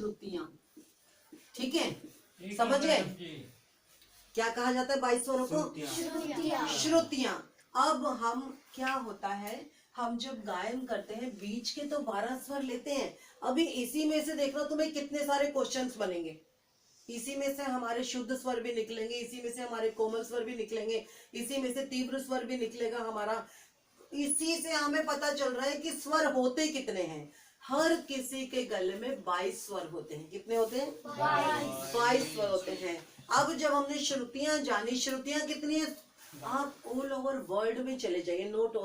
श्रुतियां। ठीक है, समझ गए? क्या कहा जाता है 22 स्वरों को? श्रुतियां। अब हम क्या होता है, हम जब गायन करते हैं बीच के तो 12 स्वर लेते हैं। अभी इसी में से देखना तुम्हें कितने सारे क्वेश्चंस बनेंगे। इसी में से हमारे शुद्ध स्वर भी निकलेंगे, इसी में से हमारे कोमल स्वर भी निकलेंगे, इसी में से तीव्र स्वर भी निकलेगा हमारा। इसी से हमें पता चल रहा है कि स्वर होते कितने हैं। हर किसी के गले में 22 स्वर होते हैं। कितने होते हैं? 22 स्वर होते हैं। अब जब हमने श्रुतियां जानी, श्रुतियां कितनी है, आप ऑल ओवर वर्ल्ड में चले जाइए, नॉट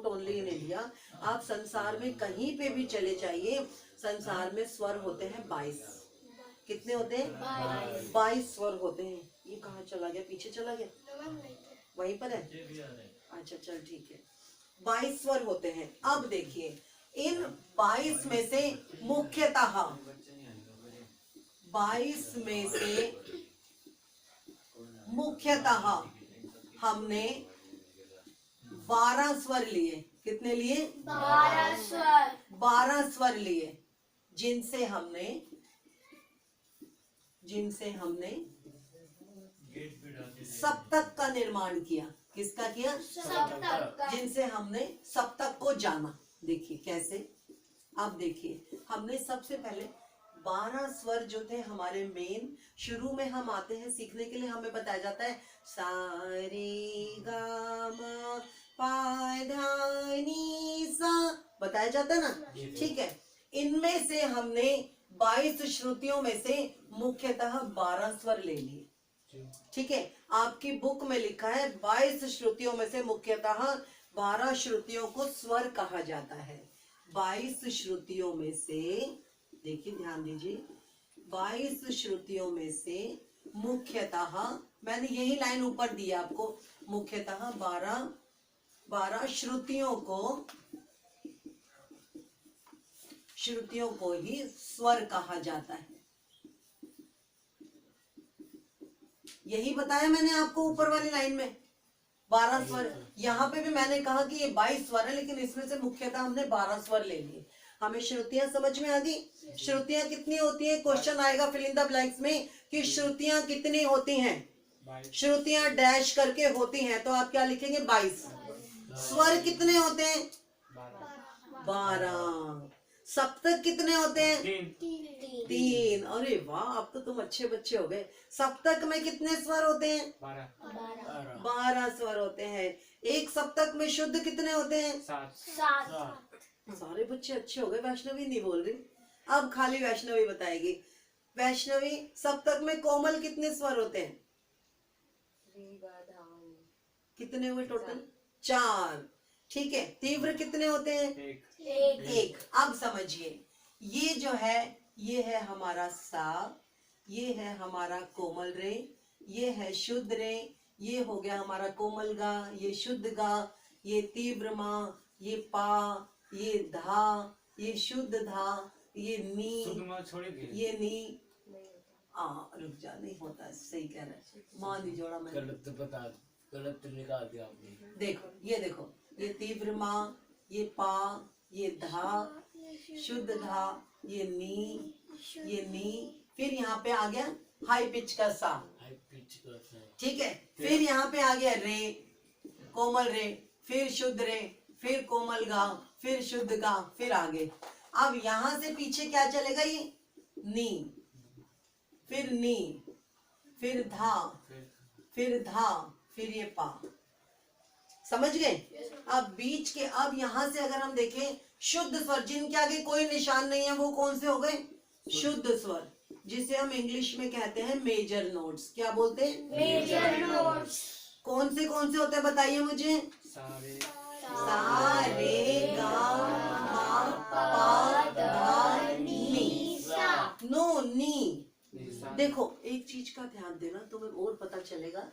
ओनली इन इंडिया, आप संसार में कहीं पे भी चले जाइए, संसार में स्वर होते हैं 22। कितने होते हैं? 22 स्वर होते हैं। ये कहाँ चला गया? पीछे चला गया? वहीं पर है? अच्छा चल ठीक है। 22 स्वर होते हैं। अब देखिए, इन 22 में से मुख्यतः 22 में से मुख्यतः हमने 12 स्वर लिए। कितने लिए? 12 स्वर। 12 स्वर लिए, जिनसे हमने सप्तक का निर्माण किया। किसका किया? सप्तक का। जिनसे हमने सप्तक को जाना। देखिए कैसे। अब देखिए, हमने सबसे पहले 12 स्वर जो थे हमारे मेन, शुरू में हम आते हैं सीखने के लिए, हमें बताया जाता है सा रे गा मा पा धा नी सा, बताया जाता है ना? ठीक है, इनमें से हमने 22 श्रुतियों में से मुख्यतः 12 स्वर ले लिए। ठीक है, आपकी बुक में लिखा है 22 श्रुतियों में से मुख्यतः 12 श्रुतियों को स्वर कहा जाता है। 22 श्रुतियों में से, देखिए ध्यान दीजिए, 22 श्रुतियों में से मुख्यतः, मैंने यही लाइन ऊपर दी है आपको, मुख्यतः 12 श्रुतियों को ही स्वर कहा जाता है। यही बताया मैंने आपको ऊपर वाली लाइन में, 12 स्वर। यहाँ पे भी मैंने कहा कि ये 22 स्वर है, लेकिन इसमें से मुख्यतः हमने 12 स्वर ले लिए। हमें श्रुतियां समझ में आ गई? श्रुतियां कितनी होती हैं? क्वेश्चन आएगा फिल इन द ब्लैंक्स में कि श्रुतियां कितनी होती हैं। श्रुतियां डैश करके होती हैं, तो आप क्या लिखेंगे? 22। स्वर कितने होते हैं? 12। सप्तक कितने होते हैं? 3। अरे वाह, अब तो तुम अच्छे बच्चे हो गए। सप्तक में कितने स्वर होते हैं? 12 स्वर होते हैं। एक सप्तक में शुद्ध कितने होते हैं? 7। सारे बच्चे अच्छे हो गए। वैष्णवी नहीं बोल रही, अब खाली वैष्णवी बताएगी। वैष्णवी, सप्तक में कोमल कितने स्वर होते हैं? कितने हुए टोटल? 4। ठीक है, तीव्र कितने होते हैं? 1। अब समझिए, ये जो है, ये है हमारा सा, ये है हमारा कोमल रे, ये है शुद्ध रे, ये हो गया हमारा कोमल गा, ये शुद्ध गा, ये तीव्र मा, ये पा, ये धा, ये शुद्ध धा, ये नी, ये नी। रुक जा, नहीं होता, सही कह रहा है, मां नहीं जोड़ा मैंने, गलत निकाल दिया आपने। देखो, ये देखो, ये तीव्र माँ, ये पा, ये धा, शुद्ध धा, ये नी, फिर यहाँ पे आ गया हाई पिच का सा। ठीक है, फिर यहाँ पे आ गया रे, कोमल रे, फिर शुद्ध रे, फिर कोमल गा, फिर शुद्ध गा, फिर आगे। अब यहाँ से पीछे क्या चलेगा? ये नी, फिर नी, फिर धा, फिर ये पा। समझ गए? अब बीच के, अब यहां से अगर हम देखें, शुद्ध स्वर जिनके आगे कोई निशान नहीं है, वो कौन से हो गए? शुद्ध स्वर, जिसे हम इंग्लिश में कहते हैं मेजर नोट्स। क्या बोलते हैं? Major notes. कौन से होते हैं बताइए मुझे? सा रे गा मा पा धा नी। नो, नी। देखो, एक चीज का ध्यान देना, तुम्हें और पता चलेगा।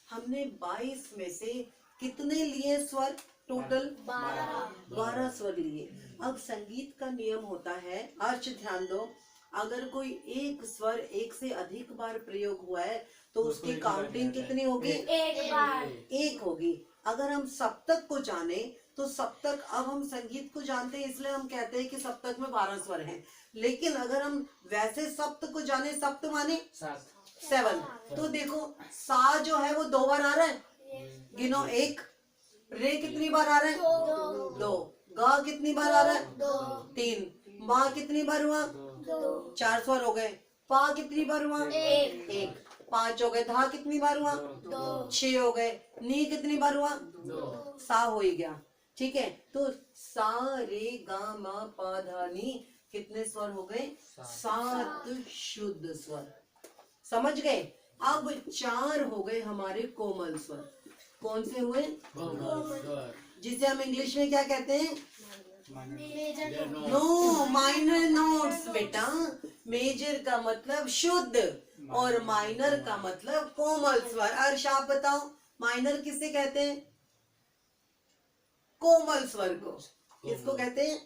हमने 22 में से कितने लिए स्वर? टोटल 12 स्वर लिए। अब संगीत का नियम होता है, अर्च ध्यान दो, अगर कोई एक स्वर एक से अधिक बार प्रयोग हुआ है तो उसकी काउंटिंग कितनी होगी? 1 बार। 1 होगी। अगर हम सप्तक को जाने तो सप्तक, अब हम संगीत को जानते हैं इसलिए हम कहते हैं कि सप्तक में 12 स्वर हैं। लेकिन अगर हम वैसे सप्त को जाने, सप्त माने 7, तो देखो सा जो है वो 2 बार आ रहा है, गिनो 1, रे कितनी बार आ रहा है 2, गा कितनी बार आ रहा है 3, मा कितनी बार हुआ 4 स्वर हो गए, पा कितनी बार हुआ 1, 5 हो गए, धा कितनी बार हुआ 6 हो गए, नी कितनी बार हुआ सा हो ही गया। ठीक है, तो सा रे गा मा पा धा नी कितने स्वर हो गए 7 शुद्ध स्वर। समझ गए। अब 4 हो गए हमारे कोमल स्वर। कौन से हुए? जिसे हम इंग्लिश में क्या कहते हैं? नो, माइनर नोट्स बेटा। मेजर का मतलब शुद्ध और माइनर का मतलब कोमल स्वर। अर्श आप बताओ, माइनर किसे कहते हैं? कोमल स्वर को। किसको कहते हैं?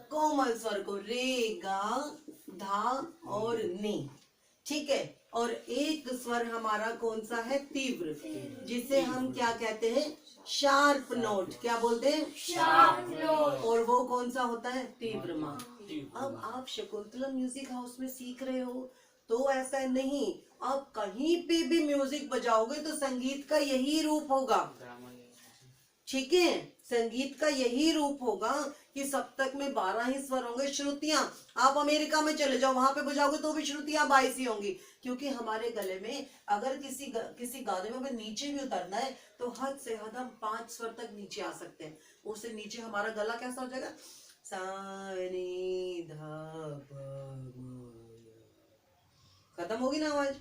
कोमल स्वर को। रे गा धा और नी। ठीक है, और एक स्वर हमारा कौन सा है? तीव्र, जिसे हम क्या कहते हैं? Sharp note. क्या बोलते हैं? Sharp note. और वो कौन सा होता है? तीव्र मा। अब आप शकुंतला म्यूजिक हाउस में सीख रहे हो तो ऐसा नहीं, आप कहीं पे भी म्यूजिक बजाओगे तो संगीत का यही रूप होगा। ठीक है, संगीत का यही रूप होगा कि सप्तक में 12 ही स्वर होंगे। श्रुतियां आप अमेरिका में चले जाओ, वहां पे बजाओगे तो भी श्रुतियां 22 ही होंगी, क्योंकि हमारे गले में अगर किसी गाने में हमें नीचे भी उतरना है तो हद से हद हम 5 स्वर तक नीचे आ सकते हैं। उससे नीचे हमारा गला कैसा हो जाएगा? सा रे धा पा मा। खत्म होगी ना आवाज।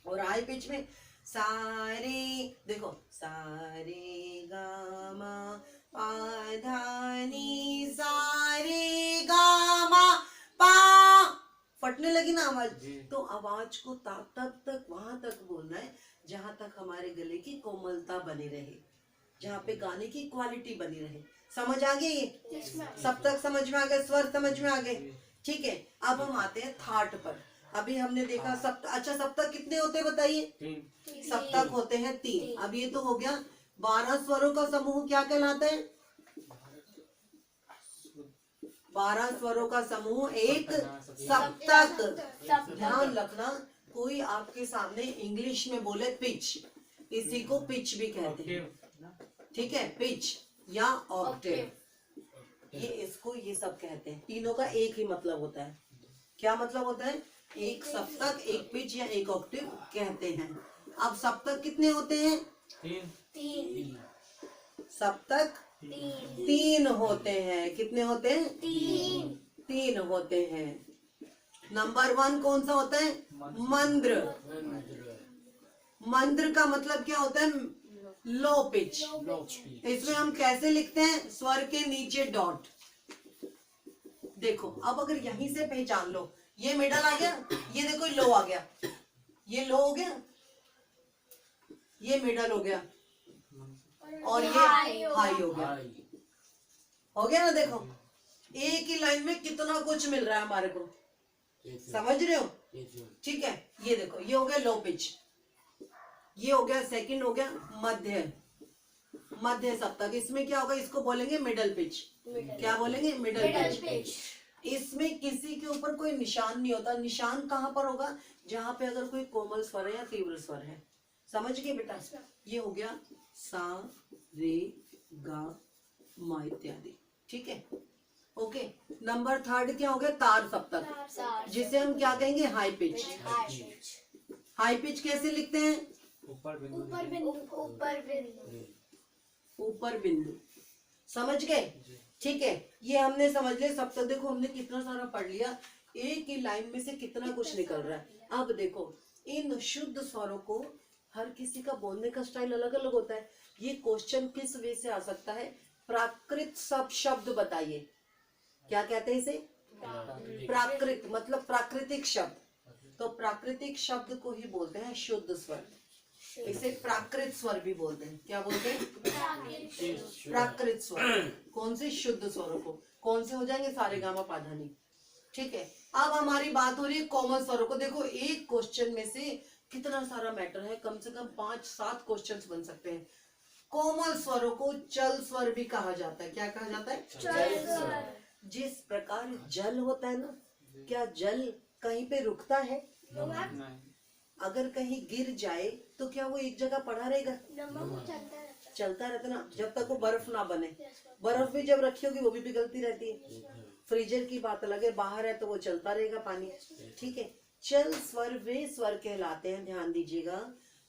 और हाई पिच में सारे, देखो सारे गा मा पा धा नी, सारे गा मा पा। फटने लगी ना आवाज, तो आवाज को तब तक वहां तक बोलना है जहां तक हमारे गले की कोमलता बनी रहे, जहाँ पे गाने की क्वालिटी बनी रहे। समझ आ गई? ये सब तक समझ में आ गए, स्वर समझ में आ गए। ठीक है, अब हम आते हैं थाट पर। अभी हमने देखा सप्तक। अच्छा, सप्तक कितने होते हैं बताइए? सप्तक होते हैं 3। अब ये तो हो गया 12 स्वरों का समूह। क्या कहलाता है? 12 स्वरों का समूह एक सप्तक। ध्यान रखना, कोई आपके सामने इंग्लिश में बोले पिच, इसी को पिच भी कहते हैं। ठीक है, पिच या ऑक्टेव, ये इसको ये सब कहते हैं। तीनों का एक ही मतलब होता है। क्या मतलब होता है? एक सप्तक, एक पिच या एक ऑक्टेव कहते हैं। अब सप्तक कितने होते हैं? 3। सप्तक 3 होते हैं। कितने होते हैं? 3 होते हैं। नंबर 1 कौन सा होता है? मंद्र। मंद्र का मतलब क्या होता है? Low pitch. इसमें हम कैसे लिखते हैं? स्वर के नीचे डॉट। देखो, अब अगर यहीं से पहचान लो, ये मिडल आ गया, ये देखो लो आ गया, ये लो हो गया, ये मिडल हो गया, और ये हाई हो गया। हो गया ना? देखो, एक ही लाइन में कितना कुछ मिल रहा है हमारे को। समझ रहे हो? ठीक है, ये देखो, ये हो गया लो पिच, ये हो गया सेकंड, हो गया मध्य सप्तक। इसमें क्या होगा? इसको बोलेंगे मिडल पिच। क्या बोलेंगे? Middle pitch. इसमें किसी के ऊपर कोई निशान नहीं होता। निशान कहाँ पर होगा? जहां पे अगर कोई कोमल स्वर है या तीव्र स्वर है। समझ गए बेटा? ये हो गया सा रे गा मा इत्यादि। ठीक है, ओके। नंबर 3 क्या हो गया? तार सप्तक, जिसे हम क्या कहेंगे? High pitch. हाई पिच कैसे लिखते हैं? ऊपर बिंदु। समझ गए? ठीक है, ये हमने समझ लिया सप्तक। देखो हमने कितना सारा पढ़ लिया, एक ही लाइन में से कितना कुछ निकल रहा है। अब देखो, इन शुद्ध स्वरों को हर किसी का बोलने का स्टाइल अलग अलग होता है। ये क्वेश्चन किस वे से आ सकता है? प्राकृत सब शब्द बताइए। क्या कहते हैं इसे? प्राकृत मतलब प्राकृतिक शब्द। तो प्राकृतिक शब्द को ही बोलते हैं शुद्ध स्वर। इसे प्राकृत स्वर भी बोलते हैं। क्या बोलते हैं? प्राकृत स्वर। कौन से? शुद्ध स्वरों को। कौन से हो जाएंगे? सारे गामा पाधा नी। ठीक है, अब हमारी बात हो रही है कोमल स्वरों को। देखो, एक क्वेश्चन में से कितना सारा मैटर है, कम से कम 5-7 क्वेश्चंस बन सकते हैं। कोमल स्वरों को चल स्वर भी कहा जाता है। क्या कहा जाता है? चल स्वर। जिस प्रकार जल होता है ना, क्या जल कहीं पे रुकता है? नहीं। अगर कहीं गिर जाए तो क्या वो एक जगह पड़ा रहेगा? चलता रहता ना, जब तक वो बर्फ ना बने। बर्फ भी जब रखी होगी वो भी पिघलती रहती है। फ्रीजर की बात अलग है, बाहर है तो वो चलता रहेगा पानी। ठीक है, चल स्वर वे स्वर कहलाते हैं। ध्यान दीजिएगा,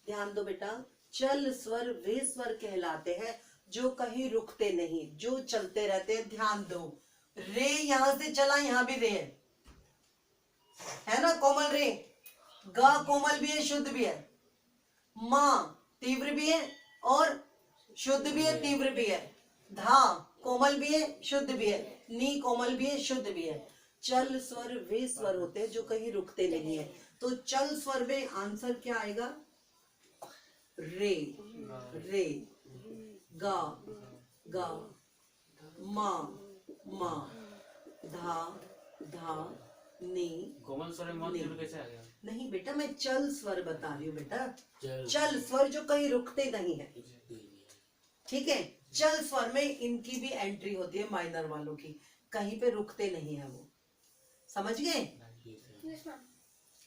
ध्यान दो बेटा। चल स्वर वे स्वर कहलाते हैं जो कहीं रुकते नहीं, जो चलते रहते हैं। ध्यान दो, रे यहां से चला, यहाँ भी रे है ना, कोमल रे। गा कोमल भी है, शुद्ध भी है। माँ तीव्र भी है और शुद्ध भी है, तीव्र भी है। धा कोमल भी है, शुद्ध भी है। नी कोमल भी है, शुद्ध भी है। चल स्वर वे स्वर होते हैं जो कहीं रुकते नहीं है। तो चल स्वर में आंसर क्या आएगा? रे, रे, गा, गा, मा, मा, धा, धा, नी। कोमल स्वर में मौन तीव्र कैसे आ गया? नहीं बेटा, मैं चल स्वर बता रही हूँ बेटा। चल स्वर जो कहीं रुकते नहीं है। ठीक है, चल स्वर में इनकी भी एंट्री होती है, माइनर वालों की, कहीं पे रुकते नहीं है वो। समझ गए?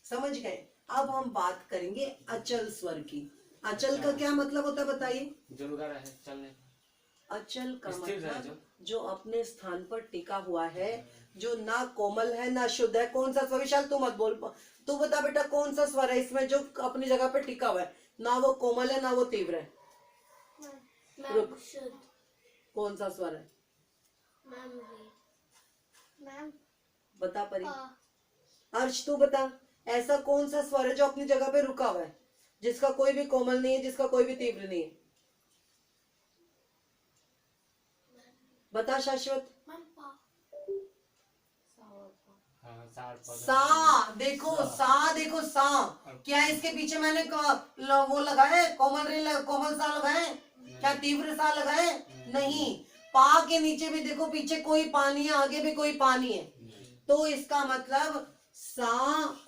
समझ गए। अब हम बात करेंगे अचल स्वर की। अचल का क्या मतलब होता है बताइए? जो रुका रहे चलने। अचल का स्थिर रहे मतलब जो अपने स्थान पर टिका हुआ है, जो ना कोमल है ना शुद्ध है। कौन सा स्वर? विशाल तू मत बोल, तू बता बेटा कौन सा स्वर है इसमें जो अपनी जगह पे टिका हुआ है, ना वो कोमल है ना वो तीव्र है? रुक, कौन सा स्वर है? बता परी। अर्श तू बता, ऐसा कौन सा स्वर है जो अपनी जगह पे रुका हुआ है, जिसका कोई भी कोमल नहीं है, जिसका कोई भी तीव्र नहीं है? बता शाश्वत। सा देखो, सा देखो, सा क्या इसके पीछे मैंने वो लगाए कोमल रे, कोमल सा लगाए? क्या तीव्र सा लगाए? नहीं। पा के नीचे भी देखो, पीछे कोई पानी है, आगे भी कोई पानी है। तो इसका मतलब सा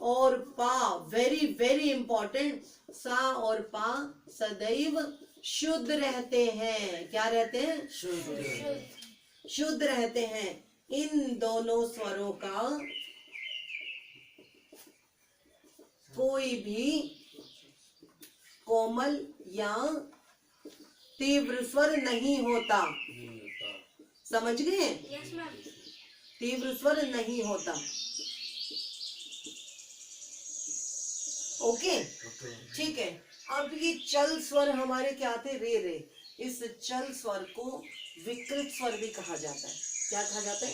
और पा, वेरी वेरी इंपॉर्टेंट, सा और पा सदैव शुद्ध रहते हैं। क्या रहते हैं? शुद्ध रहते हैं। इन दोनों स्वरों का कोई भी कोमल या तीव्र स्वर नहीं होता। समझ गए? तीव्र स्वर नहीं होता। ओके, ठीक है। अब ये चल स्वर हमारे क्या थे? रे रे। इस चल स्वर को विकृत स्वर भी कहा जाता है। क्या कहा जाता है?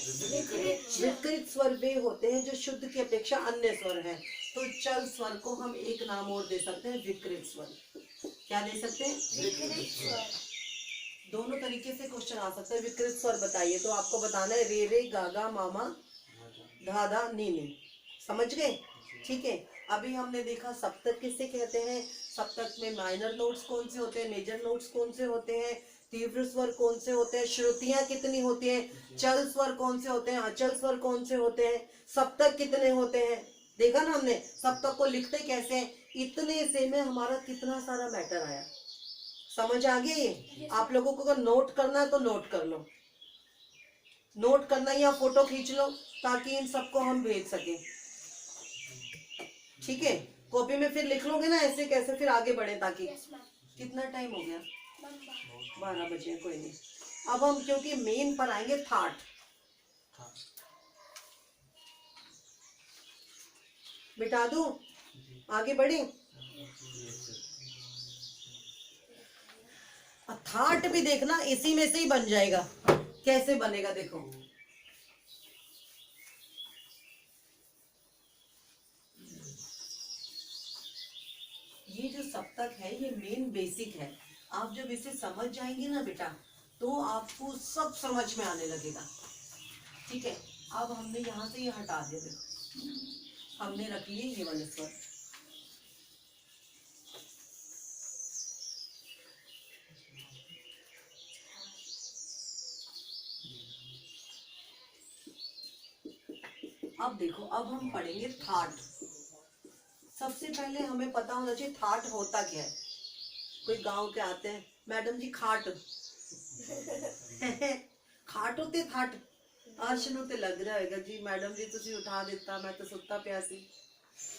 विकृत स्वर वे होते हैं जो शुद्ध की अपेक्षा अन्य स्वर हैं। तो चल स्वर को हम एक नाम और दे सकते हैं, विकृत स्वर। क्या दे सकते हैं? विकृत स्वर। दोनों तरीके से क्वेश्चन आ सकता है। विकृत स्वर बताइए, तो आपको बताना है रे रे, गागा, मामा, धा धा, नी नी। समझ गए? ठीक है। अभी हमने देखा सप्तक किसे कहते हैं, सप्तक में माइनर नोट्स कौन से होते हैं, मेजर नोट्स कौन से होते हैं, तीव्र स्वर कौन से होते हैं, श्रुतियां कितनी होती हैं, चल स्वर कौन से होते हैं, अचल स्वर कौन से होते हैं, सप्तक कितने होते हैं। देखा ना हमने सप्तक को लिखते कैसे हैं। इतने से में हमारा कितना सारा मैटर आया। समझ आ गई ये? आप लोगों को अगर नोट करना है तो नोट कर लो, नोट करना या फोटो खींच लो ताकि इन सबको हम भेज सके। ठीक है, कॉपी में फिर लिख लोगे ना ऐसे कैसे फिर आगे बढ़े। ताकि कितना टाइम हो गया? 12 बजे। कोई नहीं, अब हम क्योंकि मेन पर आएंगे थाट। बिठा दूं? आगे बढ़े। थाट भी देखना इसी में से ही बन जाएगा। कैसे बनेगा देखो। ये जो सप्तक है ये मेन बेसिक है। आप जब इसे समझ जाएंगे ना बेटा तो आपको सब समझ में आने लगेगा। ठीक है, अब हमने यहाँ से ये हटा दिया। देखो हमने रख लिए ये वाले स्वर। अब देखो, अब हम पढ़ेंगे थाट। सबसे पहले हमें पता होना चाहिए थाट होता क्या है। कोई गांव के आते हैं मैडम जी खाट खाट होते थाट अर्श ਨੂੰ ਤੇ ਲੱਗ ਰਿਹਾ ਹੈਗਾ ਜੀ ਮੈਡਮ ਜੀ ਤੁਸੀਂ ਉਠਾ ਦਿੱਤਾ मैं तो सुता ਪਿਆ ਸੀ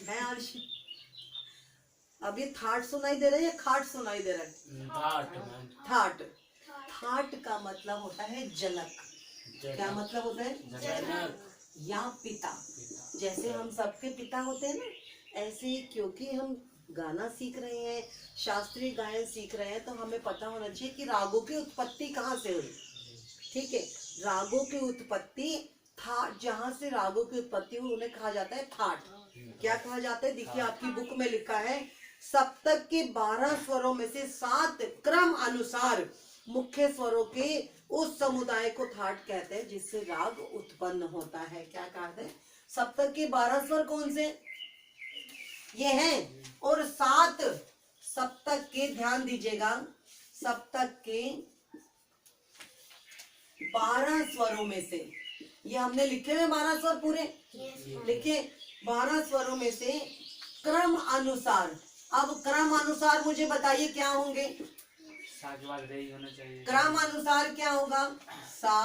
है अर्श अब ये थाट सुनाई दे रहा है या खाट सुनाई दे रहा है थाट मैम थाट थाट का मतलब होता है जनक क्या मतलब होता है जनक या पिता जैसे हम सबके पिता होते हैं ना ऐसे ही क्योंकि हम गाना सीख रहे हैं शास्त्रीय गायन सीख रहे हैं तो हमें पता होना चाहिए कि रागों की उत्पत्ति कहाँ से हुई ठीक है रागों की उत्पत्ति था जहाँ से रागों की उत्पत्ति हुई उन्हें कहा जाता है थाट क्या कहा जाता है देखिए आपकी बुक में लिखा है सप्तक के 12 स्वरों में से 7 क्रम अनुसार मुख्य स्वरों के उस समुदाय को थाट कहते हैं जिससे राग उत्पन्न होता है क्या कहते हैं सप्तक के 12 स्वर कौन से ये हैं और 7 सप्तक के ध्यान दीजिएगा सप्तक के 12 स्वरों में से ये हमने लिखे हुए 12 स्वर पूरे लिखे 12 स्वरों में से क्रम अनुसार अब क्रम अनुसार मुझे बताइए क्या होंगे सा के बाद रे होना चाहिए क्रम अनुसार क्या होगा सा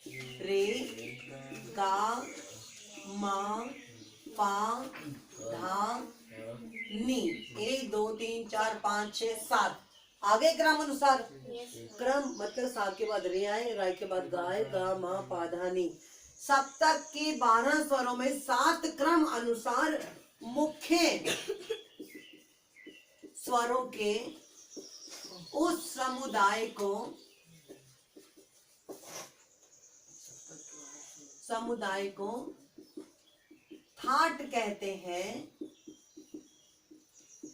रे गा मा पा धा नी 1 2 3 4 5 6 7 आगे क्रम अनुसार क्रम मतलब सा के बाद रे आए राय के बाद गाय गा मा पा धा नी सप्तक के 12 स्वरों में 7 क्रम अनुसार मुख्य स्वरों के उस समुदाय को थाट कहते हैं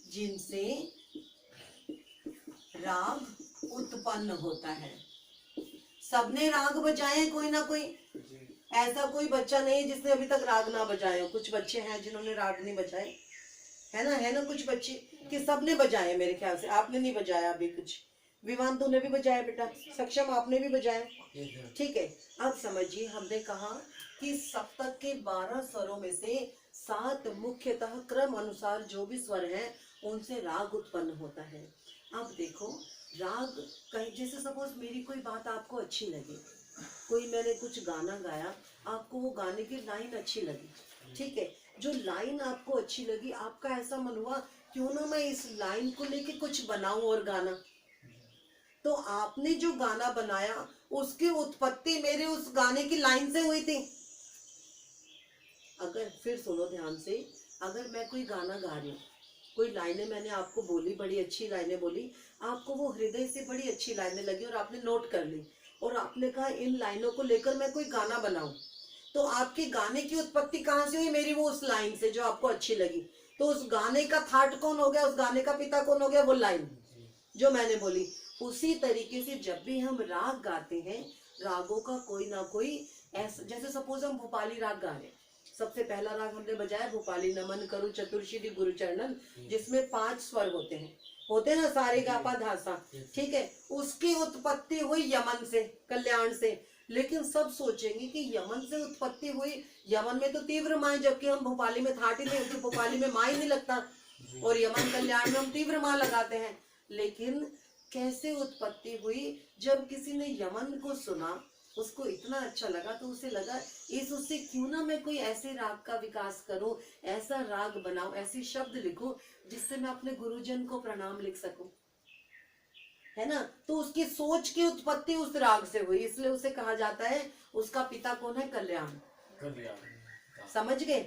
जिनसे राग उत्पन्न होता है सबने राग बजाए कोई ना कोई ऐसा कोई बच्चा नहीं जिसने अभी तक राग ना बजाए हो कुछ बच्चे हैं जिन्होंने राग नहीं बजाए है ना कुछ बच्चे कि सबने बजाए मेरे ख्याल से आपने नहीं बजाया अभी कुछ विमान तूने भी बजाया बेटा सक्षम आपने भी बजाया ठीक है अब समझिए हमने कहा कि सप्तक के 12 स्वरों में से 7 मुख्यतः क्रम अनुसार जो भी स्वर हैं उनसे राग उत्पन्न होता है अब देखो राग कहीं जैसे सपोज मेरी कोई बात आपको अच्छी लगी कोई मैंने कुछ गाना गाया आपको वो गाने की लाइन अच्छी लगी ठीक है जो लाइन आपको अच्छी लगी आपका ऐसा मन हुआ क्यों ना मैं इस लाइन को लेके कुछ बनाऊं और गाना तो आपने जो गाना बनाया उसकी उत्पत्ति मेरे उस गाने की लाइन से हुई थी अगर फिर सुनो ध्यान से अगर मैं कोई गाना गा रही हूँ कोई लाइनें मैंने आपको बोली बड़ी अच्छी लाइनें बोली आपको वो हृदय से बड़ी अच्छी लाइनें लगी और आपने नोट कर ली और आपने कहा इन लाइनों को लेकर मैं कोई गाना बनाऊं तो आपके गाने की उत्पत्ति कहाँ से हुई मेरी वो उस लाइन से जो आपको अच्छी लगी तो उस गाने का थाट कौन हो गया उस गाने का पिता कौन हो गया वो लाइन जो मैंने बोली उसी तरीके से जब भी हम राग गाते हैं रागों का कोई ना कोई ऐसा जैसे सपोज हम भोपाली राग गा रहे सबसे पहला राग हमने बजाया भोपाली नमन करूं चतुर्शिरी गुरु चरणन जिसमें 5 स्वर होते हैं ना सारे गा पा धा सा ठीक है उसकी उत्पत्ति हुई यमन से कल्याण से लेकिन सब सोचेंगे कि यमन से उत्पत्ति हुई यमन में तो तीव्र माँ जबकि हम भोपाली में थाट ही नहीं होती भोपाली में माँ ही नहीं लगता और यमन कल्याण में हम तीव्र माँ लगाते हैं लेकिन कैसे उत्पत्ति हुई जब किसी ने यमन को सुना उसको इतना अच्छा लगा तो उसे लगा उससे क्यों ना मैं कोई ऐसे राग का विकास करूं ऐसा राग बनाऊं ऐसी शब्द लिखूं जिससे मैं अपने गुरुजन को प्रणाम लिख सकूं है ना तो उसकी सोच की उत्पत्ति उस राग से हुई इसलिए उसे कहा जाता है उसका पिता कौन है कल्याण समझ गए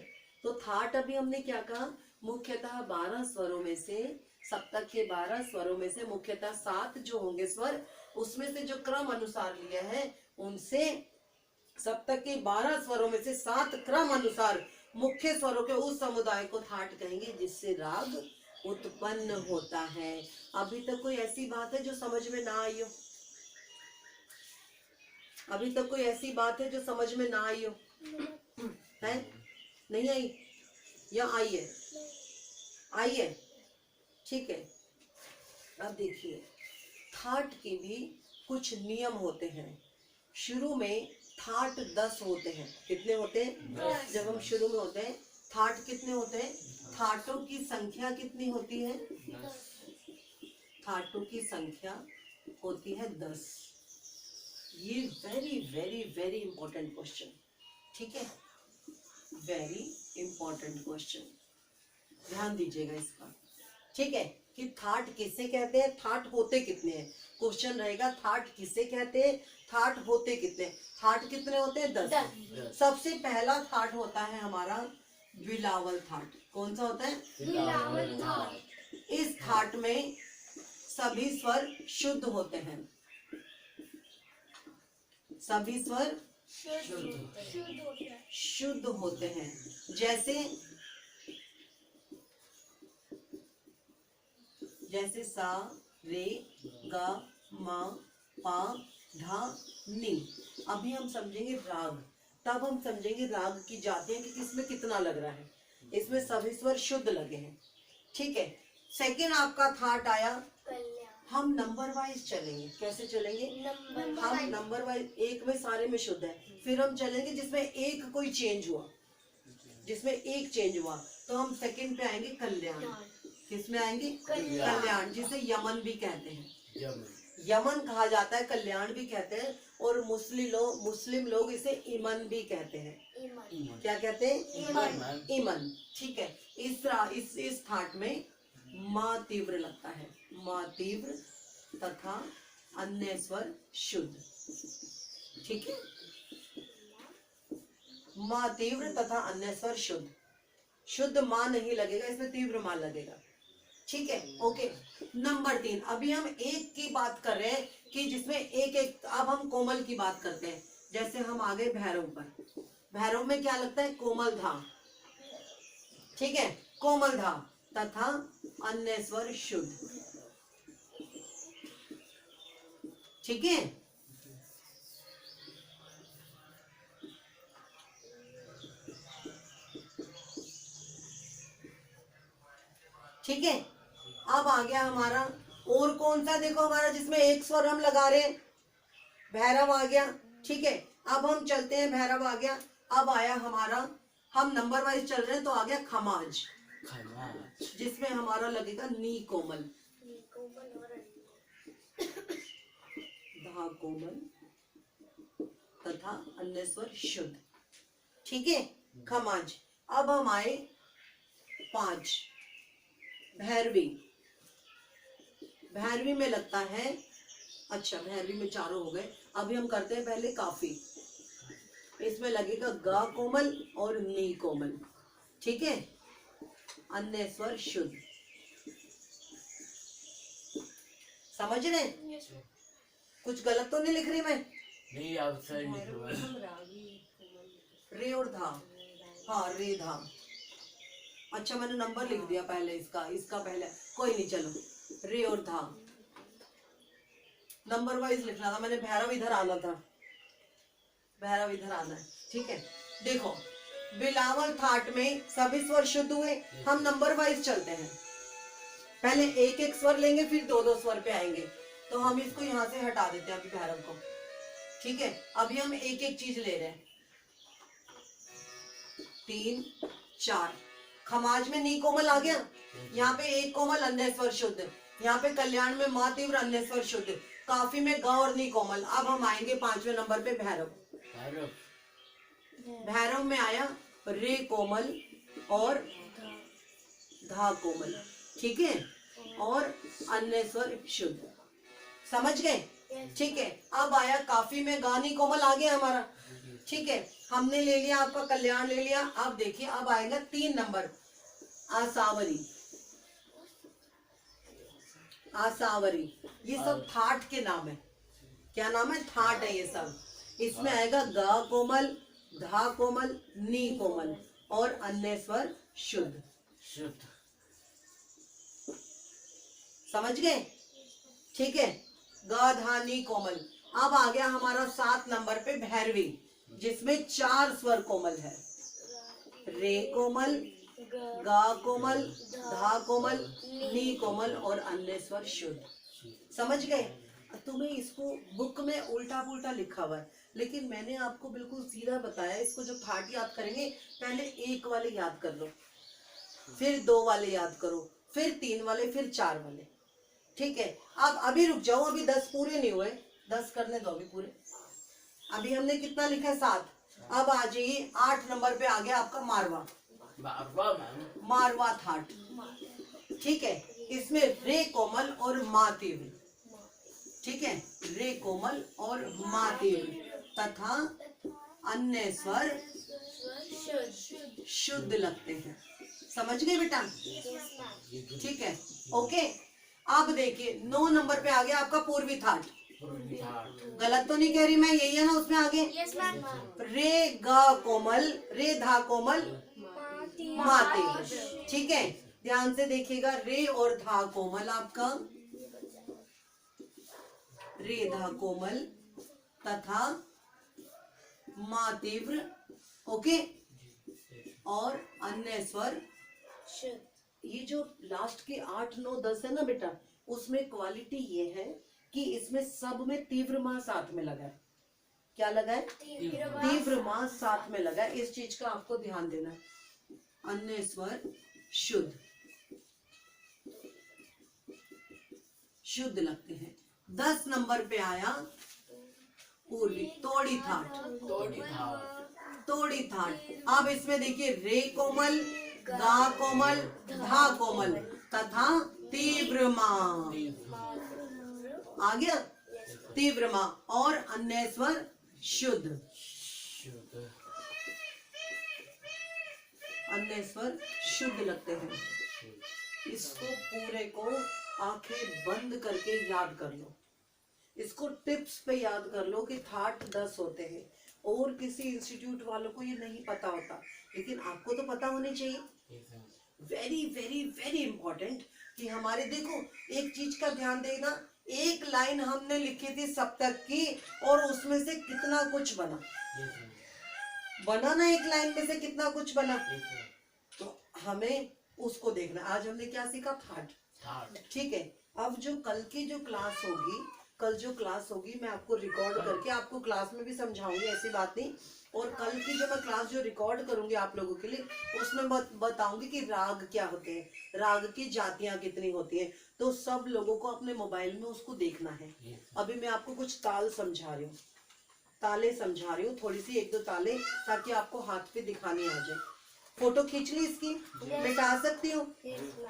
तो थाट अभी हमने क्या कहा मुख्यतः 12 स्वरों में से सप्तक के 12 स्वरों में से मुख्यतः 7 जो होंगे स्वर उसमें से जो क्रम अनुसार लिया है उनसे सप्तक के 12 स्वरों में से 7 क्रम अनुसार मुख्य स्वरों के उस समुदाय को थाट कहेंगे जिससे राग उत्पन्न होता है अभी तक कोई ऐसी बात है जो समझ में ना आई हो अभी तक कोई ऐसी बात है जो समझ में ना आई हो है नहीं आई या आई है ठीक है अब देखिए थाट के भी कुछ नियम होते हैं शुरू में थाट 10 होते हैं कितने होते हैं जब हम शुरू में होते हैं थाट कितने होते हैं थाटों की संख्या कितनी होती है थाटों की संख्या होती है 10। ये very very very important question, ठीक है, वेरी इंपॉर्टेंट क्वेश्चन, ध्यान दीजिएगा इसका, ठीक है। कि थाट किसे कहते हैं, थाट होते कितने हैं, क्वेश्चन रहेगा थाट किसे कहते हैं, थाट होते कितने, थाट कितने होते हैं 10। सबसे पहला थाट होता है हमारा बिलावल थाट। कौन सा होता है, बिलावल थाट। इस थाट में सभी स्वर शुद्ध होते हैं, सभी स्वर शुद्ध होते हैं। जैसे सा रे गा मा पा धा नी। अभी हम समझेंगे राग, तब हम समझेंगे राग की जातियां कि किसमें कितना लग रहा है। इसमें सभी स्वर शुद्ध लगे हैं, ठीक है। सेकंड आपका थाट आया, हम नंबर वाइज चलेंगे। कैसे चलेंगे, हम नंबर वाइज, एक में सारे में शुद्ध है, फिर हम चलेंगे जिसमें एक कोई चेंज हुआ, जिसमें एक चेंज हुआ तो हम सेकंड पे आएंगे कल्याण। किसमें आएंगे, कल्याण, जिसे यमन भी कहते हैं, यमन कहा जाता है, कल्याण भी कहते हैं, और मुस्लिम लोग इसे ईमन भी कहते हैं। क्या कहते हैं, ईमन, ठीक है। इस थाट में माँ तीव्र लगता है, माँ तीव्र तथा अन्य स्वर शुद्ध, ठीक है। माँ तीव्र तथा अन्य स्वर शुद्ध, शुद्ध माँ नहीं लगेगा, इसमें तीव्र माँ लगेगा, ठीक है, ओके। नंबर 3, अभी हम एक की बात कर रहे हैं कि जिसमें एक एक, अब हम कोमल की बात करते हैं। जैसे हम आ गए भैरव पर, भैरव में क्या लगता है, कोमल धा, ठीक है, कोमल धा तथा अन्य स्वर शुद्ध, ठीक है। ठीक है, अब आ गया हमारा और कौन सा, देखो हमारा जिसमें एक स्वर हम लगा रहे हैं, भैरव आ गया, ठीक है। अब हम चलते हैं, भैरव आ गया, अब आया हमारा, हम नंबर वाइज चल रहे हैं, तो आ गया खमाज, जिसमें हमारा लगेगा नी कोमल, धा कोमल तथा अन्य स्वर शुद्ध, ठीक है, खमाज। अब हम आए 5 भैरवी, भैरवी में लगता है, अच्छा भैरवी में चारों हो गए। अभी हम करते हैं पहले काफी, इसमें लगेगा गा कोमल और नी कोमल, ठीक है, अन्य स्वर शुद्ध, समझ रहे हैं, कुछ गलत तो नहीं लिख रही मैं, नहीं आप सही लिख रहे हो। रे और धा, हाँ रे धा, अच्छा मैंने नंबर लिख दिया पहले, इसका पहले, कोई नहीं, चलो रे और धा नंबर वाइज लिखना था मैंने, भैरव इधर आना था, भैरव इधर आना है, ठीक है। देखो बिलावल थाट में सभी स्वर शुद्ध हुए, हम नंबर वाइज चलते हैं, पहले एक एक स्वर लेंगे, फिर 2-2 स्वर पे आएंगे, तो हम इसको यहाँ से हटा देते हैं अभी भैरव को, ठीक है। अभी हम एक एक चीज ले रहे हैं, 3 4, खमाज में नी कोमल आ गया, यहाँ पे एक कोमल अन्य स्वर शुद्ध, यहाँ पे कल्याण में माँ तीव्र अन्य स्वर शुद्ध, काफी में गा और नी कोमल। अब हम आएंगे 5वें नंबर पे भैरव, भैरव में आया रे कोमल और धा कोमल, ठीक है, और अन्य स्वर शुद्ध, समझ गए, ठीक है। अब आया काफी में गा नी कोमल आ गया हमारा, ठीक है, हमने ले लिया, आपका कल्याण ले लिया। अब देखिए अब आएगा 3 नंबर, आसावरी, आसावरी, ये सब थाट के नाम है, क्या नाम है, थाट है ये सब। इसमें आएगा गा कोमल, धा कोमल, नी कोमल और अन्य स्वर शुद्ध, समझ गए, ठीक है, गा धा नी कोमल। अब आ गया हमारा 7 नंबर पे भैरवी, जिसमें 4 स्वर कोमल है, रे कोमल, गा कोमल, धा कोमल, नी कोमल और अन्य स्वर शुद्ध, समझ गए। तुम्हें इसको बुक में उल्टा पुल्टा लिखा हुआ है, लेकिन मैंने आपको बिल्कुल सीधा बताया। इसको जब थाट याद करेंगे, पहले 1 वाले याद कर लो, फिर 2 वाले याद करो, फिर 3 वाले, फिर 4 वाले, ठीक है, अब अभी रुक जाओ, अभी 10 पूरे नहीं हुए, 10 करने दो अभी पूरे। अभी हमने कितना लिखा है 7। अब आ जाइए 8 नंबर पे आ गया आपका मारवा। मारवा मैम, मारवा थाट, ठीक है। इसमें रे कोमल और मा तीव्र, ठीक है, रे कोमल और मा तीव्र तथा अन्य स्वर शुद्ध लगते हैं। समझ गए बेटा? ठीक है, ओके। अब देखिए 9 नंबर पे आ गया आपका पूर्वी थाट। गलत तो नहीं कह रही मैं, यही है ना उसमें आगे? रे गा कोमल, रे धा कोमल मा तीव्र, ठीक है। ध्यान से देखिएगा, रे और धा कोमल आपका, रे धा कोमल तथा मा तीव्र, ओके, और अन्य स्वर। ये जो लास्ट के 8, 9, 10 है ना बेटा, उसमें क्वालिटी ये है कि इसमें सब में तीव्र मां साथ में लगा है। क्या लगा है? तीव्र मां साथ में लगा है, इस चीज का आपको ध्यान देना है। अन्य स्वर शुद्ध, शुद्ध लगते हैं। 10 नंबर पे आया पूर्वी तोड़ी थाट, तोड़ी थाट। अब इसमें देखिए रे कोमल, गा कोमल, धा कोमल तथा तीव्र मां आ गया, तीव्र मां और अन्य स्वर शुद्ध, अन्य स्वर शुद्ध लगते हैं। इसको पूरे को आंखें बंद करके याद कर लो, इसको टिप्स पे याद कर लो कि थाट 10 होते हैं। और किसी इंस्टीट्यूट वालों को ये नहीं पता होता, लेकिन आपको तो पता होनी चाहिए। वेरी वेरी वेरी इंपॉर्टेंट कि हमारे, देखो एक चीज का ध्यान देना, एक लाइन हमने लिखी थी सप्तक की और उसमें से कितना कुछ बना, बना ना, एक लाइन में से कितना कुछ बना, तो हमें उसको देखना। आज हमने क्या सीखा? थाट, ठीक है। अब जो कल की जो क्लास होगी, कल जो क्लास होगी मैं आपको रिकॉर्ड करके आपको क्लास में भी समझाऊंगी, ऐसी बात नहीं। और कल की जो मैं क्लास जो रिकॉर्ड करूंगी आप लोगों के लिए, उसमें बताऊंगी कि राग क्या होते हैं, राग की जातियां कितनी होती हैं। तो सब लोगों को अपने मोबाइल में उसको देखना है। अभी मैं आपको कुछ ताल समझा रही हूँ, ताले समझा रही हूँ, थोड़ी सी 1-2 ताले, ताकि आपको हाथ पे दिखानी आ जाए। फोटो खींच ली इसकी, मिटा सकती हूँ,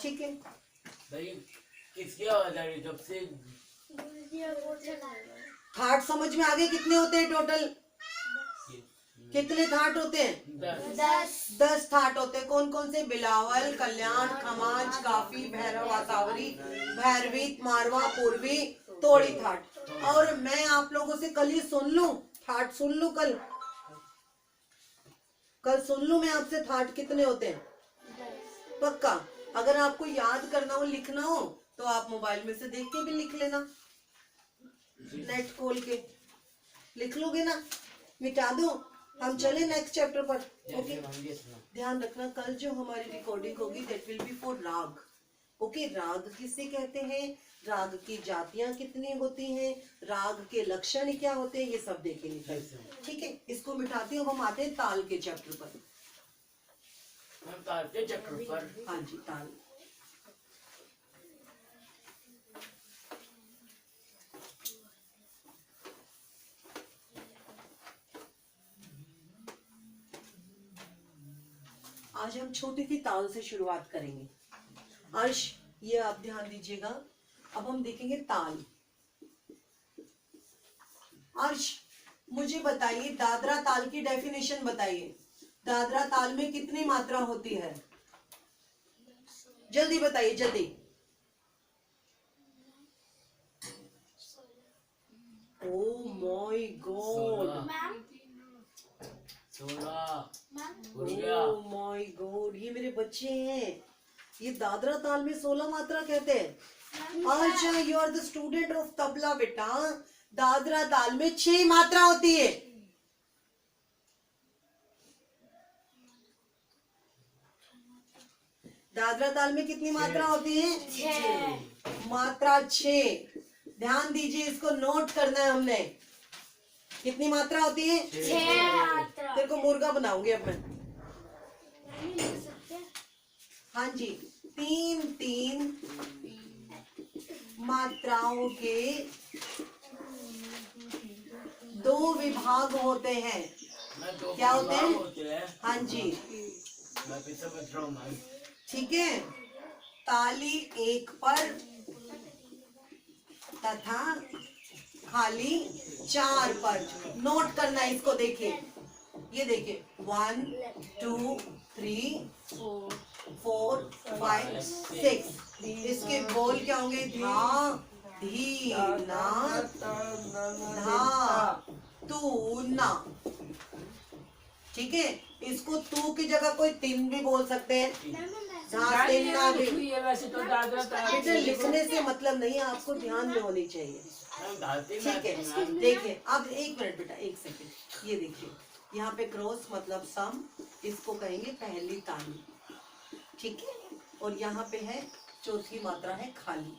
ठीक है। किसकी आवाज आ रही? जब से थाट समझ में आ गए कितने होते हैं टोटल? कितने थाट होते हैं? 10 थाट होते हैं। कौन कौन से? बिलावल, कल्याण, खमाज, काफी, भैरव, आसावरी, भैरवी, मारवा, पूर्वी, तोड़ी थाट। और मैं आप लोगों से कल ही सुन लूं, थाट सुन लूं, कल सुन लूं मैं आपसे थाट कितने होते हैं, पक्का। अगर आपको याद करना हो, लिखना हो, तो आप मोबाइल में से देख के भी लिख लेना, नेट खोल के लिख लोगे ना, मिटा दो। हम चले नेक्स्ट चैप्टर पर, ओके। ध्यान रखना, कल जो हमारी रिकॉर्डिंग होगी दैट विल बी फॉर राग, ओके। राग किसे कहते हैं, राग की जातियां कितनी होती हैं, राग के लक्षण क्या होते हैं, ये सब देखेंगे कल, ठीक है। इसको मिटाते हैं, अब हम आते हैं ताल के चैप्टर पर। ताल के चक्र पर, हाँ जी, ताल। आज हम छोटी सी ताल से शुरुआत करेंगे। अर्श, ये आप ध्यान दीजिएगा। अब हम देखेंगे ताल। अर्श, मुझे बताइए दादरा ताल की डेफिनेशन बताइए। दादरा ताल में कितनी मात्रा होती है? जल्दी बताइए, जल्दी। Oh my God, 16 oh my God, ये मेरे बच्चे हैं, ये दादरा ताल में 16 मात्रा कहते हैं। अच्छा, you are the student of tabla बेटा। दादरा ताल में 6 मात्रा होती है। दादरा ताल में कितनी मात्रा होती है? 6 मात्रा, 6। ध्यान दीजिए, इसको नोट करना है हमने। कितनी मात्रा होती है? 6। तेरे को मुर्गा बनाऊंगी अब मैं। हाँ जी, 3 3 मात्राओं के दो विभाग होते हैं। मैं तो क्या होते हैं? होते हैं। हाँ जी, मैं भी समझ रहा हूँ मैम। ठीक है। ताली एक पर तथा खाली 4 पर। नोट करना है इसको। देखिए, ये देखिए 1 2 3 4 5 6। इसके बोल क्या होंगे? धा धी ना धा तू ना। ठीक है, इसको तू की जगह कोई तीन भी बोल सकते हैं। धा तीन ना भी। बेटा लिखने से मतलब नहीं है, आपको ध्यान में होनी चाहिए। ठीक है, देखिए अब 1 मिनट बेटा, 1 सेकंड। ये देखिए, यहाँ पे क्रॉस मतलब सम, इसको कहेंगे पहली ताली। ठीक है, और यहाँ पे है चौथी मात्रा है खाली।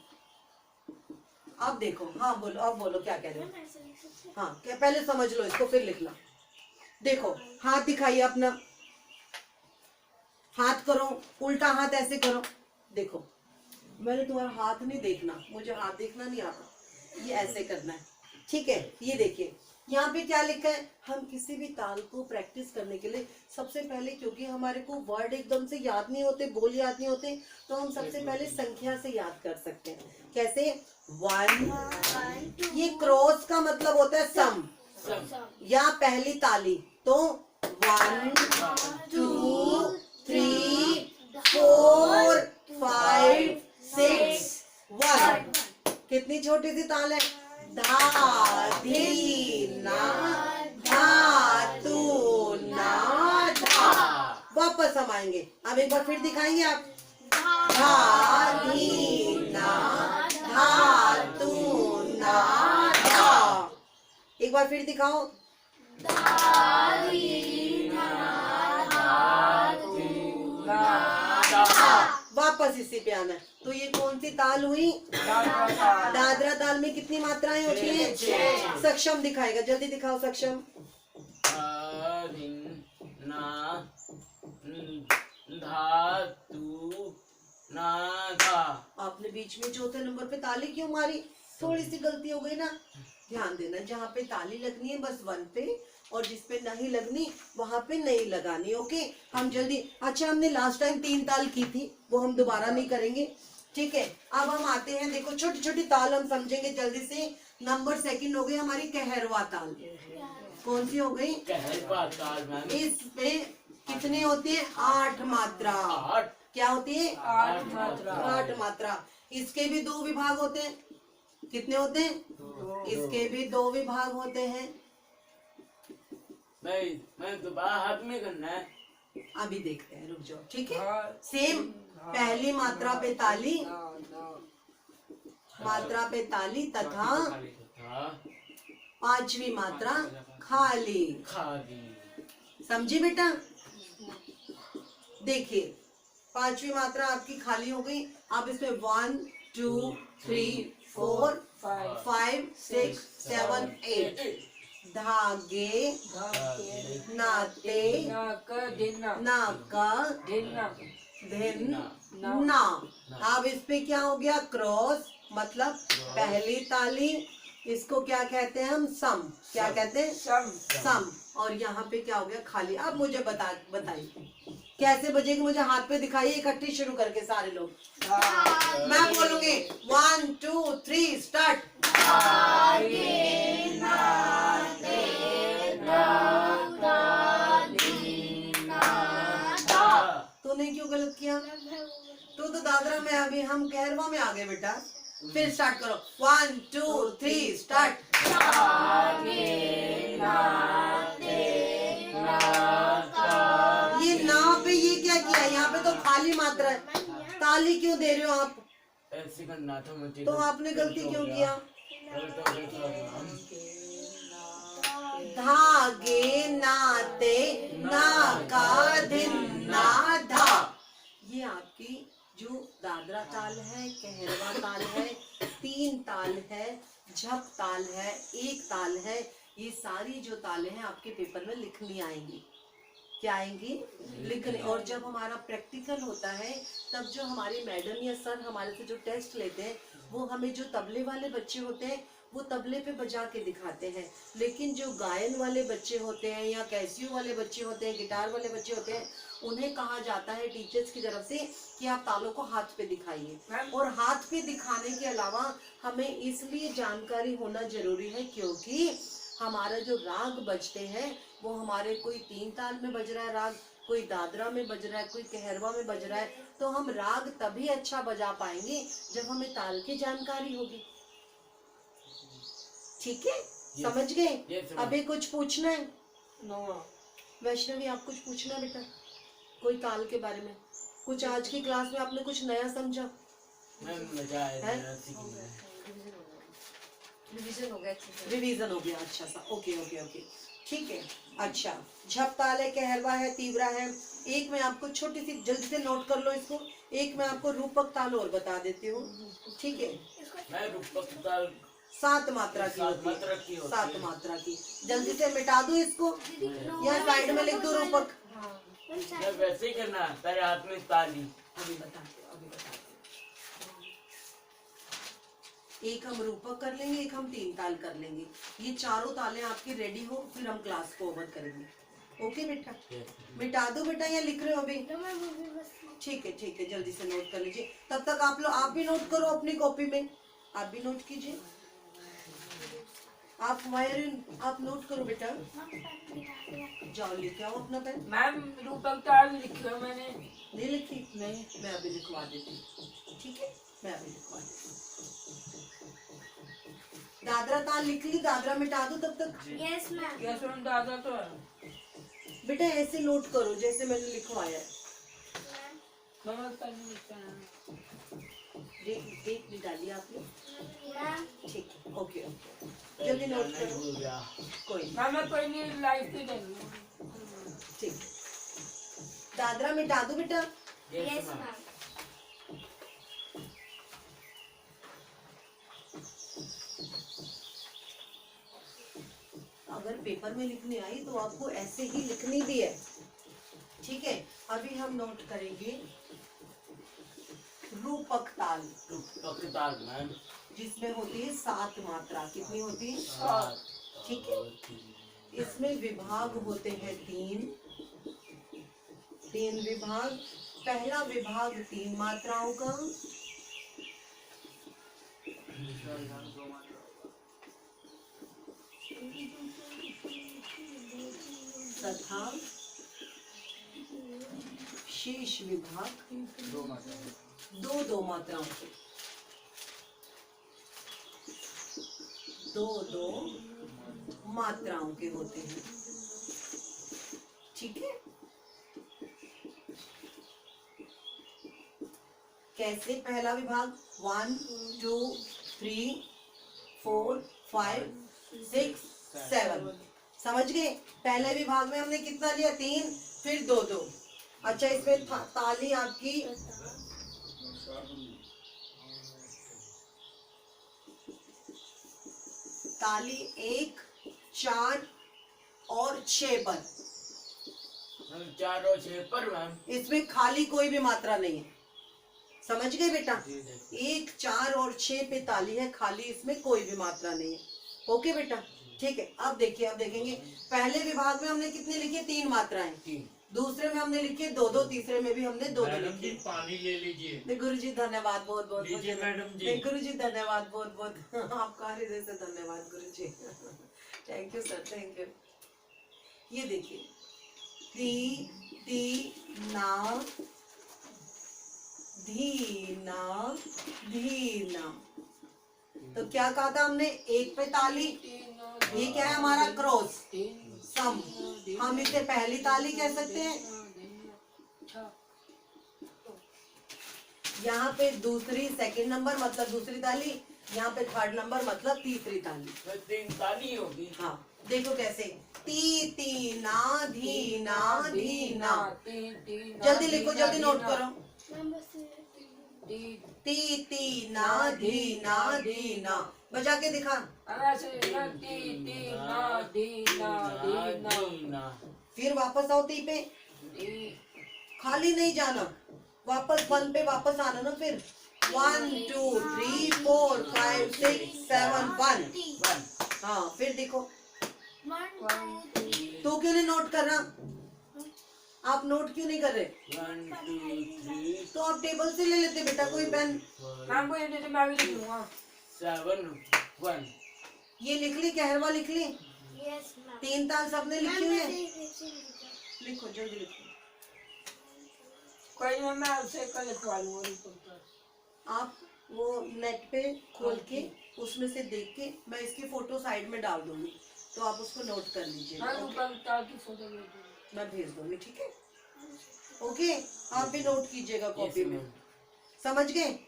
अब देखो, हाँ बोलो, अब बोलो क्या कह रहे हो। हाँ, क्या पहले समझ लो इसको फिर लिखना। देखो, हाथ दिखाइए अपना, हाथ करो, उल्टा हाथ ऐसे करो। देखो, मैंने तुम्हारा हाथ नहीं देखना, मुझे हाथ देखना नहीं आता, ये ऐसे करना है। ठीक है, ये देखिए यहाँ पे क्या लिखा है। हम किसी भी ताल को प्रैक्टिस करने के लिए सबसे पहले, क्योंकि हमारे को वर्ड एकदम से याद नहीं होते, बोल याद नहीं होते, तो हम सबसे पहले संख्या से याद कर सकते हैं। कैसे? 1, ये क्रॉस का मतलब होता है सम या पहली ताली। तो 1 2 3 4 5 6 1। कितनी छोटी सी ताल है? धा धी ना धा तू ना धा। वापस हम आएंगे, अब एक बार फिर दिखाएंगे आप। धा धी ना धा तू ना धा। एक बार फिर दिखाओ। वापस इसी पे आना है। तो ये कौन सी ताल हुई? दादरा ताल में कितनी मात्राएं होती हैं? सक्षम दिखाएगा, जल्दी दिखाओ सक्षम। ना धा तू ना धा। आपने बीच में चौथे नंबर पे ताली क्यों मारी? थोड़ी सी गलती हो गई ना। ध्यान देना, जहाँ पे ताली लगनी है बस 1 पे, और जिस पे नहीं लगनी वहां पे नहीं लगानी। ओके, हम जल्दी। अच्छा, हमने लास्ट टाइम 3 ताल की थी, वो हम दोबारा नहीं करेंगे। ठीक है, अब हम आते हैं, देखो छोटी छोटी ताल हम समझेंगे जल्दी से। नंबर सेकंड हो गई हमारी कहरवा ताल। कौन सी हो गई? कहरवा ताल मैम। इस पे कितनी होती है? 8 मात्रा। 8। क्या होती है? 8 मात्रा। 8 मात्रा। इसके भी 2 विभाग होते हैं। कितने होते हैं? इसके भी 2 विभाग होते हैं। मैं दोबारा हाथ में करना है। अभी देखते हैं, रुक जाओ। ठीक है, सेम पहली मात्रा पे ताली, मात्रा पे ताली तथा पांचवी मात्रा खाली। खाली। समझी बेटा? देखिए, पांचवी मात्रा आपकी खाली हो गई। अब इसमें 1 2 3 4 5 6 7 8 धागे नाते नाका धिन ना। अब इस पे क्या हो गया? क्रॉस मतलब पहली ताली। इसको क्या कहते हैं हम? सम। क्या कहते हैं? सम। और यहाँ पे क्या हो गया? खाली। अब मुझे बताइए कैसे बजेगी? मुझे हाथ पे दिखाइए, इकट्ठी शुरू करके सारे लोग। मैं बोलूंगी 1 2 3 स्टार्ट। तूने क्यों गलत किया? तू तो दादरा में, अभी हम कहरवा में आ गए बेटा। फिर स्टार्ट करो। 1 2 3 स्टार्ट। ये ना पे ये क्या किया? यहाँ पे तो खाली मात्रा है, ताली क्यों दे रहे हो आप? ऐसे करना था मुझे। तो आपने गलती क्यों किया? धागे नाते नाका धिन ना धा। ये आपकी जो दादरा ताल है, कहरवा ताल है, 3 ताल है, झप ताल है, 1 ताल है, ये सारी जो तालें हैं आपके पेपर में लिखनी आएंगी। क्या आएंगी? लिखने। और जब हमारा प्रैक्टिकल होता है तब जो हमारे मैडम या सर हमारे से जो टेस्ट लेते हैं वो हमें जो तबले वाले बच्चे होते हैं वो तबले पे बजा के दिखाते हैं, लेकिन जो गायन वाले बच्चे होते हैं या कैसियो वाले बच्चे होते हैं, गिटार वाले बच्चे होते हैं, उन्हें कहा जाता है टीचर्स की तरफ से कि आप तालों को हाथ पे दिखाइए। और हाथ पे दिखाने के अलावा हमें इसलिए जानकारी होना जरूरी है क्योंकि हमारा जो राग बजते हैं वो हमारे कोई 3 ताल में बज रहा है राग, कोई दादरा में बज रहा है, कोई कहरवा में बज रहा है, तो हम राग तभी अच्छा बजा पाएंगे जब हमें ताल की जानकारी होगी। ठीक है, समझ गए? अभी कुछ पूछना है? वैष्णवी आप कुछ पूछना बेटा, कोई ताल के बारे में कुछ? आज की क्लास में आपने कुछ नया समझा? मजा आया रिवीजन हो गया। रिवीजन हो गया, अच्छा सा, ओके ओके ओके, ठीक है। अच्छा, झप ताल है, कहरवा है, तीव्रा है। एक मैं आपको छोटी सी, जल्दी से नोट कर लो इसको, एक मैं आपको रूपक ताल और बता देती हूँ, ठीक है? मैं रूपक ताल 7 मात्रा की होती है, 7 मात्रा की। जल्दी से मिटा दूं इसको या साइड में लिख दूं रूपक? मैं वैसे ही करना, तेरे हाथ में ताली। अभी बताते, अभी बताते। एक हम रूपक कर लेंगे, एक हम 3 ताल कर लेंगे। ये चारों तालें आपकी रेडी हो, फिर हम क्लास को ओवर करेंगे। ओके बेटा? मिटा दो बेटा या लिख रहे हो अभी? ठीक है ठीक है, जल्दी से नोट कर लीजिए। तब तक आप लोग, आप भी नोट करो अपनी कॉपी में, आप भी नोट कीजिए। आप आप नोट करो बेटा, जाओ लेके आओ अपना पेन। मैम रूपक ताल लिखी है मैंने। नहीं लिखी? नहीं, मैं अभी लिखवा देती हूँ, ठीक है? मैं अभी लिखवा देती हूँ। दादरा ताल लिख ली, दादरा मिटा दो तब तक। Yes ma'am. यस मैम, दादा तो है बेटा ऐसे नोट करो जैसे मैंने लिखवाया है। डेट निकालिए आपने? ठीक है, ओके ओके, जल्दी नोट करो। कोई मैम मैं कोई नहीं, लाइफ पे देंगे। ठीक, दादरा मिटा दो बेटा। Yes ma'am. अगर पेपर में लिखनी आई तो आपको ऐसे ही लिखनी भी है, ठीक है? अभी हम नोट करेंगे रूपक ताल। रूपक ताल मैम, जिसमें होती है 7 मात्रा। कितनी होती है? 7। ठीक है। इसमें विभाग होते हैं 3 विभाग। पहला विभाग 3 मात्राओं का, तथा शेष विभाग 2 मात्राओं के, 2 मात्राओं के होते हैं, ठीक है? कैसे? पहला विभाग 1 2 3 4 5 6 7, समझ गए? पहले विभाग में हमने कितना लिया? 3, फिर 2। अच्छा, इसमें ताली आपकी ताली 1 4 और 6 पर। 4 और 6 पर मैम। इसमें खाली कोई भी मात्रा नहीं है, समझ गए बेटा? 1 4 और 6 पे ताली है, खाली इसमें कोई भी मात्रा नहीं है। ओके बेटा, ठीक है? अब देखिए, अब देखेंगे पहले विभाग में हमने कितने लिखे? 3 मात्राएं। दूसरे में हमने लिखे 2, तीसरे में भी हमने 2 लिखे। पानी ले लीजिए। गुरुजी धन्यवाद, बहुत बहुत लीजिए मैडम जी। गुरुजी धन्यवाद, बहुत बहुत आपका हृदय से धन्यवाद Guruji. Thank you sir, thank you. ये देखिए, ती ना धीना धीना। तो क्या कहा था हमने? 1 पे ताली, ये क्या है हमारा? क्रॉस सम। हम इसे पहली ताली कह सकते हैं। यहाँ पे दूसरी, सेकंड नंबर मतलब दूसरी ताली, यहाँ पे 3rd नंबर मतलब तीसरी ताली। 3 ताली होगी। हाँ, देखो कैसे? ती ना धीना धीना। जल्दी लिखो, जल्दी नोट करो। ती ना धीना धीना, बजा के दिखा। फिर वापस आओ ती पे, खाली नहीं जाना, वापस 1 पे वापस आना ना। फिर 1 2 3 4 5 6 7 1। हाँ फिर देखो, तू क्यों नहीं नोट कर रहा? आप नोट क्यों नहीं कर रहे? 1 2 3 तो आप टेबल से ले लेते बेटा कोई पेन। मैम को ये दे दे, मैं भी लिख लूंगा। 7 1। ये लिख ली, कहरवा लिख ली, यस मैम 3 ताल सबने लिखी हुई है। लिखो जल्दी लिखो। कोई नहीं, मैं उससे कल लिखवा लूंगा रूपम ताल। आप वो नेट पे खोल के उसमें से देख के मैं इसकी फोटो साइड में डाल दूंगी, तो आप उसको नोट कर लीजिए। मैं रूपम ताल की फोटो भेज दूंगा। मैं भेज दूंगी, ठीक है? ओके, आप भी नोट कीजिएगा कॉपी में। समझ गए?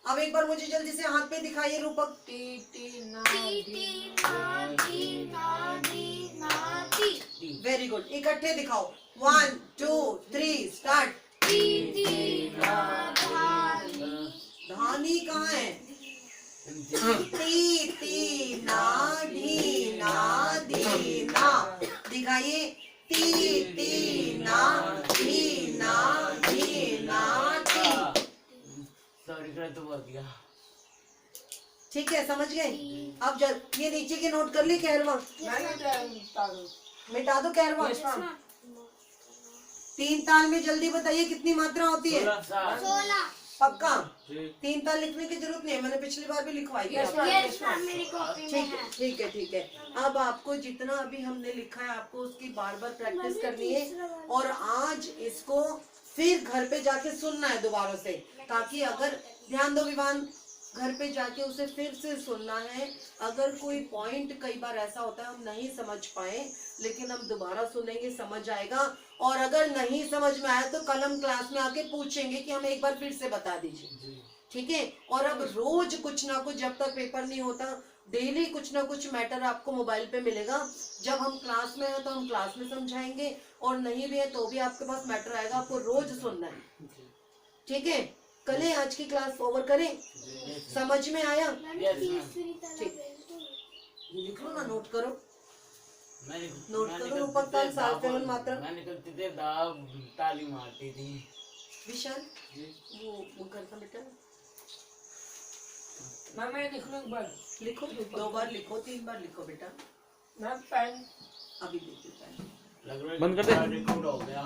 अब एक बार मुझे जल्दी से हाथ पे दिखाइए रूपक। टी टी ना टी टी ना टी ना टी ना टी वेरी गुड, इकट्ठे दिखाओ। 1 2 3 स्टार्ट। टी टी ना धानी धानी कहाँ है? ती ती ना धी ना धी ना, दिखाइए। ती ती ना धी ना धी ना ती। सॉरी कर तो बोल दिया। ठीक है, समझ गए? अब ये नीचे के नोट कर ली कहरवा, मैंने ताल मिटा दो कहरवा। यस मैम 3 ताल में जल्दी बताइए कितनी मात्रा होती है? 16 पक्का? 3 ताल लिखने की जरूरत नहीं है, मैंने पिछली बार भी लिखवाई थी आपको। यस मैम मेरी कॉपी में ठीक है है। ठीक है ठीक है। अब आपको जितना अभी हमने लिखा है आपको उसकी बार बार प्रैक्टिस करनी है, और आज इसको फिर घर पे जाके सुनना है दोबारा से, ताकि अगर ध्यान दो विवान, घर पे जाके उसे फिर से सुनना है। अगर कोई पॉइंट कई बार ऐसा होता है हम नहीं समझ पाए, लेकिन हम दोबारा सुनेंगे समझ आएगा, और अगर नहीं समझ में आया तो कल हम क्लास में आके पूछेंगे कि हमें एक बार फिर से बता दीजिए, ठीक है? और अब रोज कुछ ना कुछ, जब तक पेपर नहीं होता डेली कुछ ना कुछ मैटर आपको मोबाइल पे मिलेगा। जब हम क्लास में हैं तो हम क्लास में समझाएंगे, और नहीं भी है तो भी आपके पास मैटर आएगा, आपको रोज सुनना है, ठीक है? करें आज की क्लास ओवर करें? समझ में आया? ठीक, लिख लो ना, नोट करो, नोट करो। रूपक ताल, साल फेलन मात्रा। मैंने करती थी दाब ताली मारती थी। विशाल वो करता बेटा, मैं लिख लूँ एक बार। लिखो, 2 बार लिखो, 3 बार लिखो बेटा। मैं पेन अभी देखिए लग रहा है बंद कर दे, रिकॉर्ड हो गया।